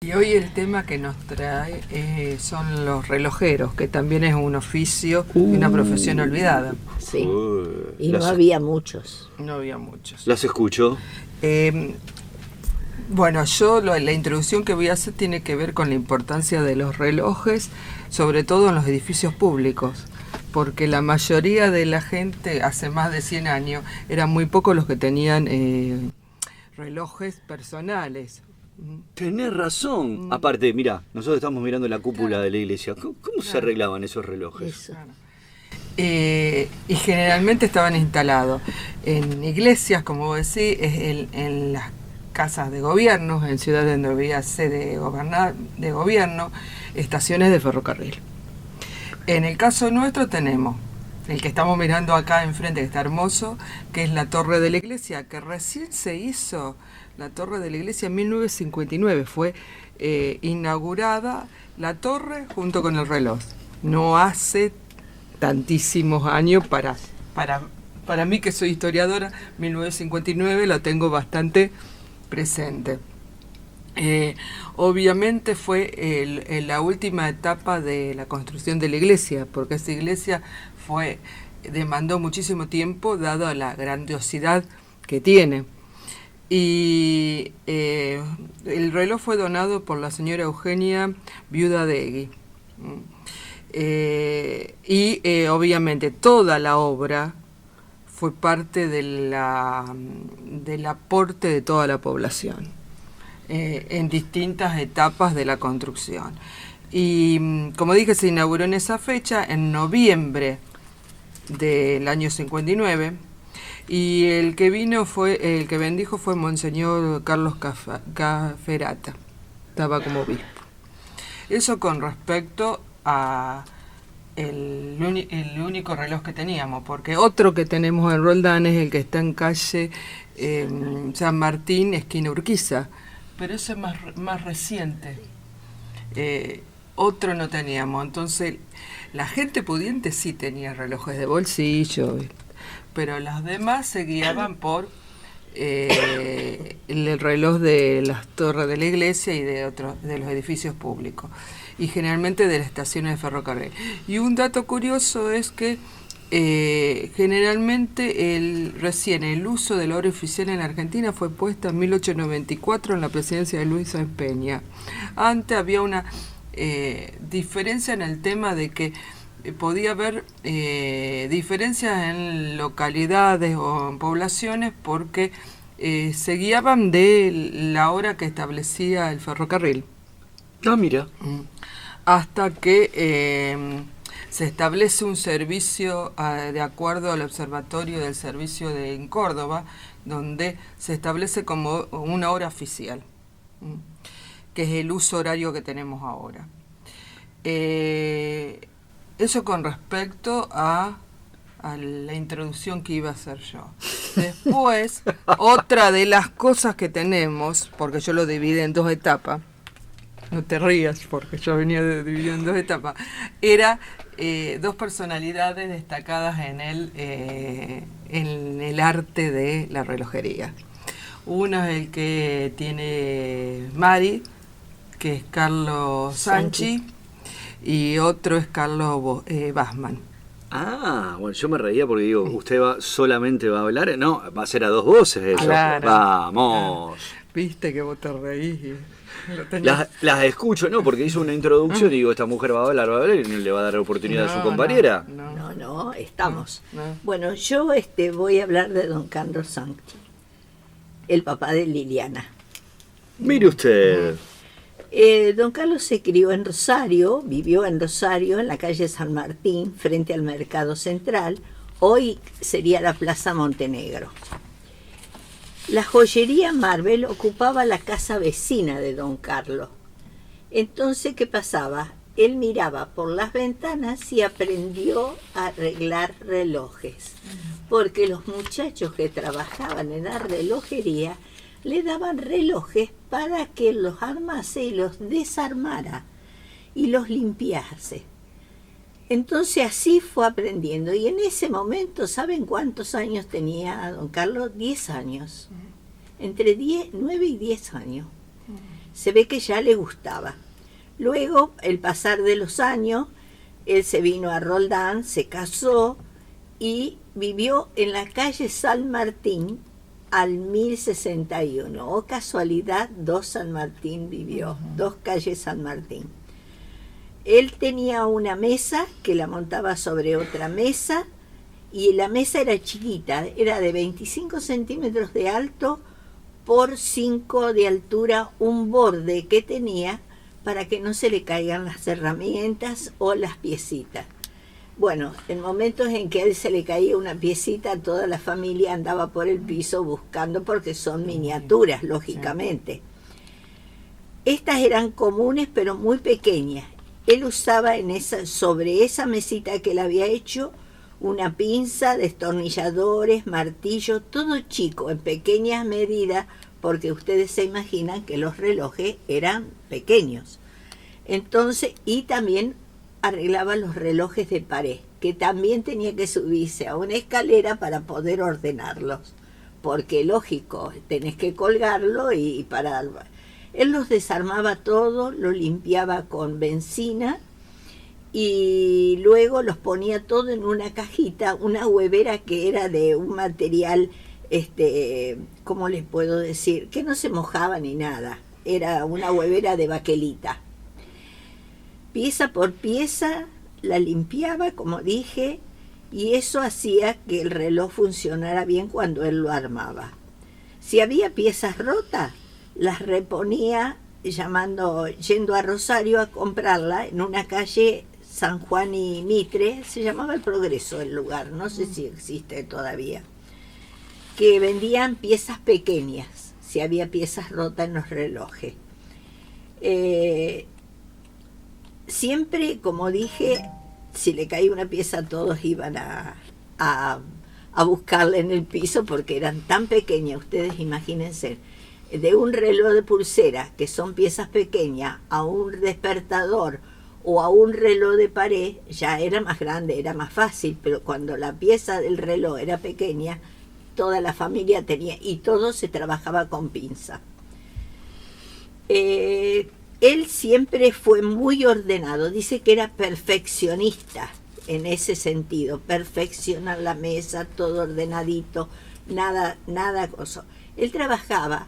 Y hoy el tema que nos trae son los relojeros, que también es un oficio y una profesión olvidada. Sí, y no había muchos. No había muchos. Las escucho. Bueno, la introducción que voy a hacer tiene que ver con la importancia de los relojes, sobre todo en los edificios públicos, porque la mayoría de la gente, hace más de 100 años, eran muy pocos los que tenían relojes personales. Tenés razón. Aparte, mira, nosotros estamos mirando la cúpula de la iglesia. ¿Cómo se arreglaban esos relojes? Eso. Y generalmente estaban instalados en iglesias, como vos decís, en las casas de gobierno, en ciudades donde había sede de gobierno, estaciones de ferrocarril. En el caso nuestro tenemos el que estamos mirando acá enfrente, que está hermoso, que es la torre de la iglesia, que recién se hizo. La torre de la iglesia en 1959 fue inaugurada la torre junto con el reloj. No hace tantísimos años para mí, que soy historiadora, 1959 lo tengo bastante presente. Obviamente fue la última etapa de la construcción de la iglesia, porque esa iglesia demandó muchísimo tiempo, dado la grandiosidad que tiene. Y el reloj fue donado por la señora Eugenia, viuda de Egui. Obviamente toda la obra fue parte del aporte de toda la población en distintas etapas de la construcción. Y como dije, se inauguró en esa fecha, en noviembre del año 59. Y el que bendijo fue Monseñor Carlos Caferata, estaba como obispo. Eso con respecto a el único reloj que teníamos, porque otro que tenemos en Roldán es el que está en calle San Martín, esquina Urquiza, pero ese es más reciente. Otro no teníamos, entonces la gente pudiente sí tenía relojes de bolsillo, pero las demás se guiaban por el reloj de las torres de la iglesia y de los edificios públicos, y generalmente de las estaciones de ferrocarril. Y un dato curioso es que generalmente el uso de la hora oficial en Argentina fue puesta en 1894 en la presidencia de Luis Sáenz Peña. Antes había una diferencia en el tema de que podía haber diferencias en localidades o en poblaciones porque se guiaban de la hora que establecía el ferrocarril. Ah, mira. Hasta que se establece un servicio de acuerdo al observatorio del servicio en Córdoba, donde se establece como una hora oficial, que es el uso horario que tenemos ahora. Eso con respecto a la introducción que iba a hacer yo. Después, otra de las cosas que tenemos, porque yo lo dividí en dos etapas, no te rías porque yo venía dividido en dos etapas, era dos personalidades destacadas en el arte de la relojería. Uno es el que tiene Mari, que es Carlos Sanchi, y otro es Carlos Bassman. Ah, bueno, yo me reía porque digo, ¿usted solamente va a hablar? No, va a ser a dos voces eso. Claro. Vamos. Viste que vos te reís. Las escucho, no, porque hizo una introducción y digo, esta mujer va a hablar y no le va a dar oportunidad a su compañera. No, estamos. No. Bueno, yo voy a hablar de don Carlos Sanchi, el papá de Liliana. Mire usted. Don Carlos se crió en Rosario, vivió en Rosario, en la calle San Martín, frente al Mercado Central. Hoy sería la Plaza Montenegro. La joyería Marvel ocupaba la casa vecina de don Carlos. Entonces, ¿qué pasaba? Él miraba por las ventanas y aprendió a arreglar relojes, porque los muchachos que trabajaban en la relojería le daban relojes para que los armase y los desarmara y los limpiase. Entonces así fue aprendiendo, y en ese momento, ¿saben cuántos años tenía don Carlos? 10 años, entre 9 y 10 años. Se ve que ya le gustaba. Luego, el pasar de los años, él se vino a Roldán, se casó y vivió en la calle San Martín al 1061. Oh, casualidad, 2 San Martín vivió, 2 calles San Martín. Él tenía una mesa que la montaba sobre otra mesa, y la mesa era chiquita, era de 25 centímetros de alto por 5 de altura, un borde que tenía para que no se le caigan las herramientas o las piecitas. Bueno, en momentos en que a él se le caía una piecita, toda la familia andaba por el piso buscando, porque son miniaturas, lógicamente. Estas eran comunes, pero muy pequeñas. Él usaba sobre esa mesita que él había hecho, una pinza, destornilladores, martillo, todo chico, en pequeñas medidas, porque ustedes se imaginan que los relojes eran pequeños. Entonces, y también arreglaba los relojes de pared, que también tenía que subirse a una escalera para poder ordenarlos, porque lógico, tenés que colgarlo y para... Él los desarmaba todo, lo limpiaba con benzina y luego los ponía todo en una cajita, una huevera que era de un material, ¿cómo les puedo decir? Que no se mojaba ni nada, era una huevera de baquelita. Pieza por pieza la limpiaba, como dije, y eso hacía que el reloj funcionara bien cuando él lo armaba. Si había piezas rotas, las reponía yendo a Rosario a comprarla en una calle San Juan y Mitre, se llamaba El Progreso el lugar, no sé si existe todavía, que vendían piezas pequeñas, si había piezas rotas en los relojes. Siempre, como dije, si le caía una pieza, todos iban a buscarla en el piso, porque eran tan pequeñas. Ustedes imagínense, de un reloj de pulsera, que son piezas pequeñas, a un despertador o a un reloj de pared, ya era más grande, era más fácil, pero cuando la pieza del reloj era pequeña, toda la familia tenía, y todo se trabajaba con pinza. Él siempre fue muy ordenado, dice que era perfeccionista en ese sentido, perfeccionar la mesa, todo ordenadito, nada cosa. Él trabajaba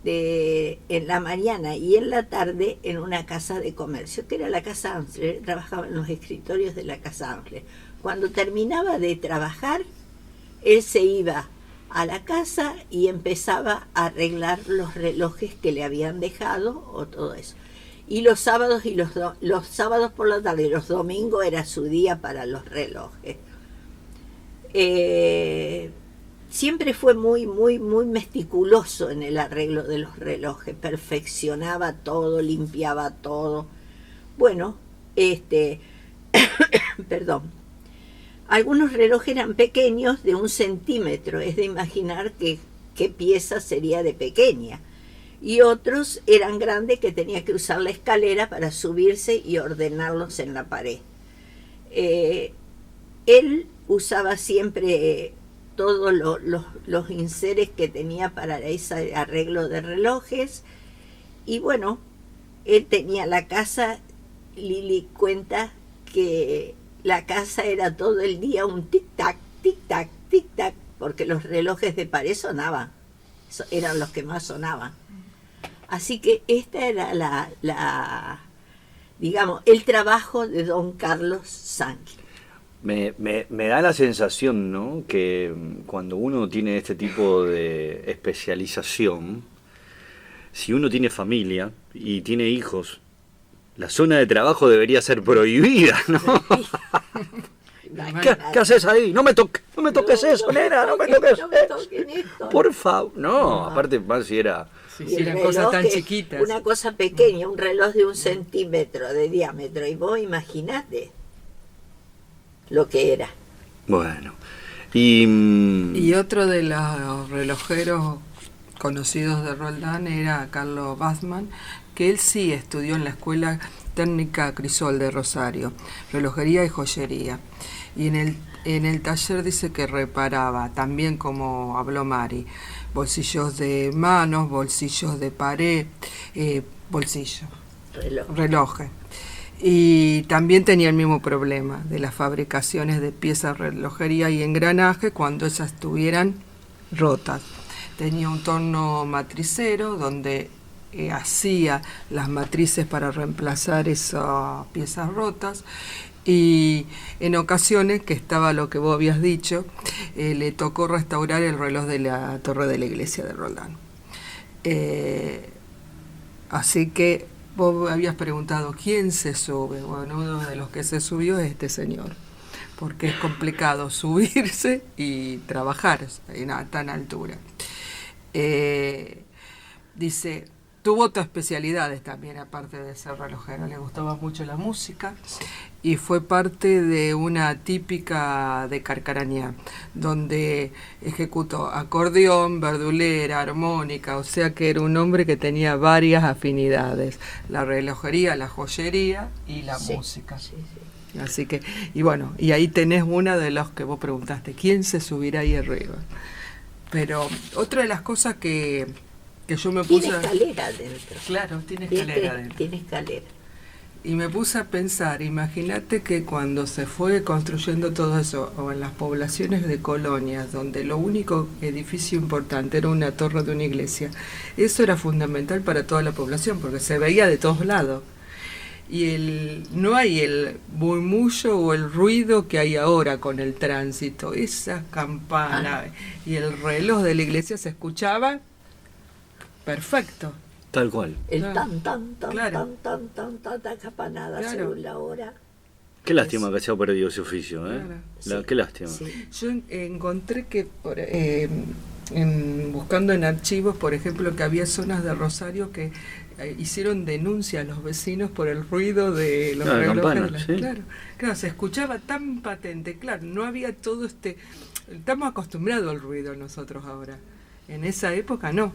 en la mañana y en la tarde en una casa de comercio, que era la Casa Ansler. Trabajaba en los escritorios de la Casa Ansler. Cuando terminaba de trabajar, él se iba a la casa y empezaba a arreglar los relojes que le habían dejado o todo eso. Y los sábados los sábados por la tarde y los domingos era su día para los relojes. Siempre fue muy meticuloso en el arreglo de los relojes, perfeccionaba todo, limpiaba todo. Bueno, perdón. Algunos relojes eran pequeños, de 1 centímetro, es de imaginar qué pieza sería de pequeña. Y otros eran grandes, que tenía que usar la escalera para subirse y ordenarlos en la pared. Él usaba siempre todos los enseres que tenía para ese arreglo de relojes. Y bueno, él tenía la casa, Lili cuenta que la casa era todo el día un tic-tac, tic-tac, tic-tac, porque los relojes de pared sonaban, eran los que más sonaban. Así que esta era digamos, el trabajo de don Carlos Sanguín. Me da la sensación, ¿no?, que cuando uno tiene este tipo de especialización, si uno tiene familia y tiene hijos, la zona de trabajo debería ser prohibida, ¿no? ¿Qué haces ahí? No me toques eso, nena, no me toques eso. Por favor. No, aparte más si era... Sí, eran cosas tan chiquitas. Una cosa pequeña, un reloj de 1 centímetro de diámetro, y vos imaginate lo que era. Bueno. Y otro de los relojeros conocidos de Roldán era Carlos Bassman, que él sí estudió en la Escuela Técnica Crisol de Rosario, relojería y joyería. Y en el taller dice que reparaba, también como habló Mari, bolsillos de manos, bolsillos de pared, relojes. Y también tenía el mismo problema de las fabricaciones de piezas de relojería y engranaje cuando esas estuvieran rotas. Tenía un torno matricero donde hacía las matrices para reemplazar esas piezas rotas, y en ocasiones, que estaba lo que vos habías dicho, le tocó restaurar el reloj de la torre de la iglesia de Roldán. Así que vos habías preguntado quién se sube. Bueno, uno de los que se subió es este señor, porque es complicado subirse y trabajar en tan altura. Dice, tuvo otras especialidades también, aparte de ser relojero. Le gustaba mucho la música y fue parte de una típica de Carcarañá, donde ejecutó acordeón, verdulera, armónica, o sea que era un hombre que tenía varias afinidades: la relojería, la joyería y la música. Sí. Así que, y bueno, y ahí tenés una de los que vos preguntaste, ¿quién se subirá ahí arriba? Pero otra de las cosas que yo me puse... Tiene escalera adentro. Claro, tiene escalera adentro. Tiene escalera. Y me puse a pensar, imagínate que cuando se fue construyendo todo eso, o en las poblaciones de colonias, donde lo único edificio importante era una torre de una iglesia, eso era fundamental para toda la población, porque se veía de todos lados. Y no hay el murmullo o el ruido que hay ahora con el tránsito. Esas campanas y el reloj de la iglesia se escuchaba perfecto. Tal cual. El tan, Claro. tan, campanada Claro. según la hora. Qué lástima que se ha perdido ese oficio, ¿eh? Claro. Sí. Qué lástima. Sí. Yo encontré que buscando en archivos, por ejemplo, que había zonas de Rosario que hicieron denuncia a los vecinos por el ruido de los relojes. Campana, sí. Claro, se escuchaba tan patente. Claro, no había todo estamos acostumbrados al ruido nosotros ahora. En esa época no.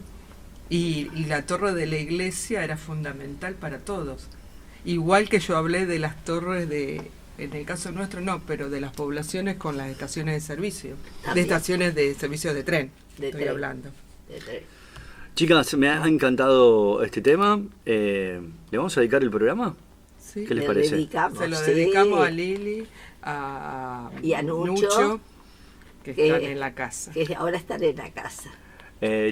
Y la torre de la iglesia era fundamental para todos. Igual que yo hablé de las torres en el caso nuestro no, pero de las poblaciones con las estaciones de servicio. También. De estaciones de servicio de tren, estoy tren. hablando. Chicas, me ha encantado este tema. ¿Le vamos a dedicar el programa? Sí. ¿Qué les parece? Se lo dedicamos a Lili, y a Nucho, que están en la casa. Que ahora están en la casa.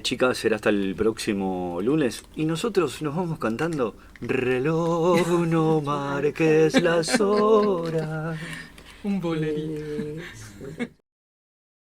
Chicas, será hasta el próximo lunes. Y nosotros nos vamos cantando Reloj, no marques las horas. Un bolerito.